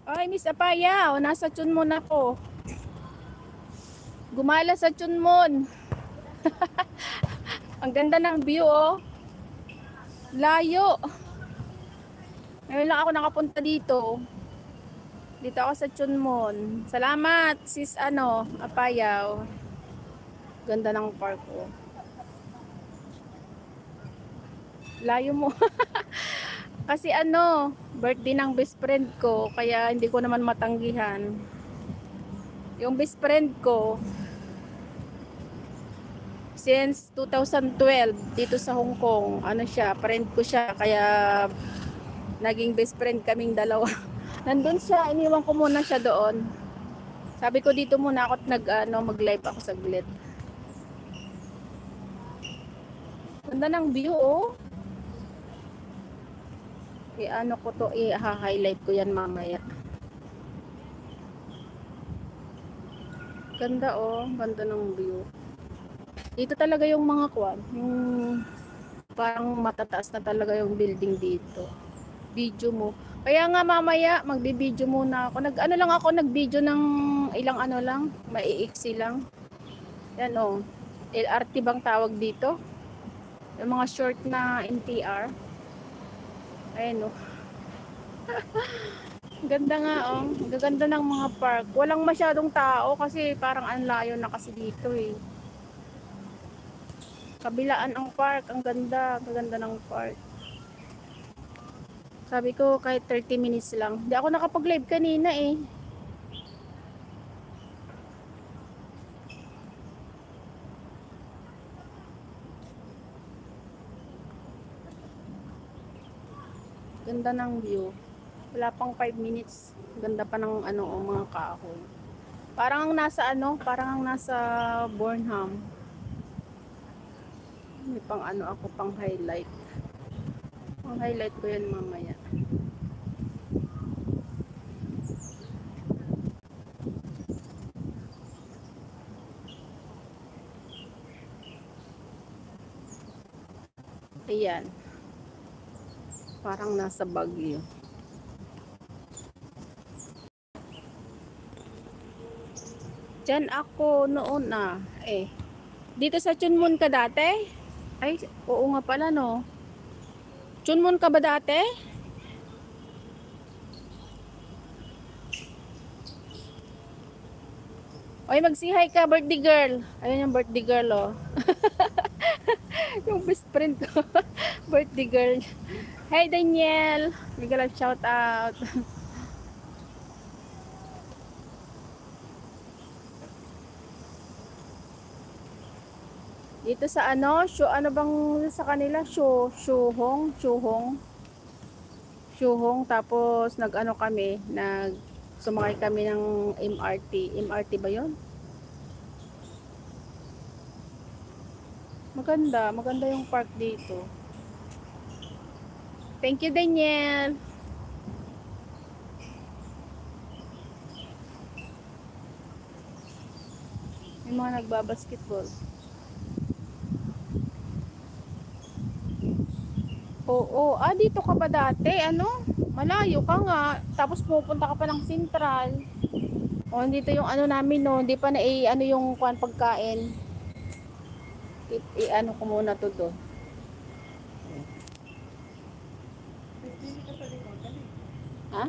Ay, Miss Apaya, o nasa Chunmon ako. Gumala sa Chunmon. Ang ganda ng view, oh. Layo. Ngayon lang ako nakapunta dito. Dito ako sa Chunmon. Salamat, sis Apayaw. Ganda ng park, oh. Layo mo. Kasi birthday ng best friend ko, kaya hindi ko naman matanggihan. Yung best friend ko, since 2012, dito sa Hong Kong, friend ko siya, kaya naging best friend kaming dalawa. Nandun siya, iniwan ko muna siya doon. Sabi ko dito muna ako mag-live ako saglit. Ganda ng view, oh. I-highlight ko yan mamaya. Ganda, oh. Ganda ng view. Dito talaga yung mga yung parang matataas na talaga yung building dito. Video mo. Kaya nga mamaya magbi-video muna ako. Nag-video ng ilang lang, maiiksi lang. Yan, oh. LRT bang tawag dito? Yung mga short na NTR. Ayun, oh. Ganda nga, oh. Gaganda ng mga park. Walang masyadong tao kasi parang ang layo na kasi dito, eh. Kabilaan ang park. Ang ganda. Gaganda ng park. Sabi ko kahit 30 minutes lang. Hindi ako nakapag-live kanina, eh. Ganda ng view. Wala pang 5 minutes. Ganda pa ng mga kahoy. Parang ang nasa Burnham. May ako pang highlight. Pang highlight ko yan mamaya. Ayan. Parang nasa Baguio. Diyan ako noon dito sa Chunmon ka dati? Ay, oo nga pala, no. Chunmon ka ba dati? Oy, mag-say ka, birthday girl. Ayun yung birthday girl, oh. Yung best friend ko. Birthday girl. Hey, Daniel. Bigla lang shout out. Dito sa ano bang sa kanila? Shuhong, tapos sumakay kami ng MRT. MRT ba 'yon? Maganda yung park dito. Thank you, Daniel. May mga nagbabasketball. Oo, dito ka ba dati? Malayo ka nga. Tapos pupunta ka pa ng Central. Dito yung namin, no. Hindi pa yung pagkain. Ko muna to do. Ha?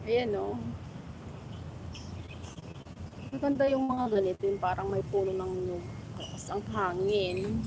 Ayan, no. Maganda yung mga ganito, yung parang may puno ng nyug. Tapos ang hangin.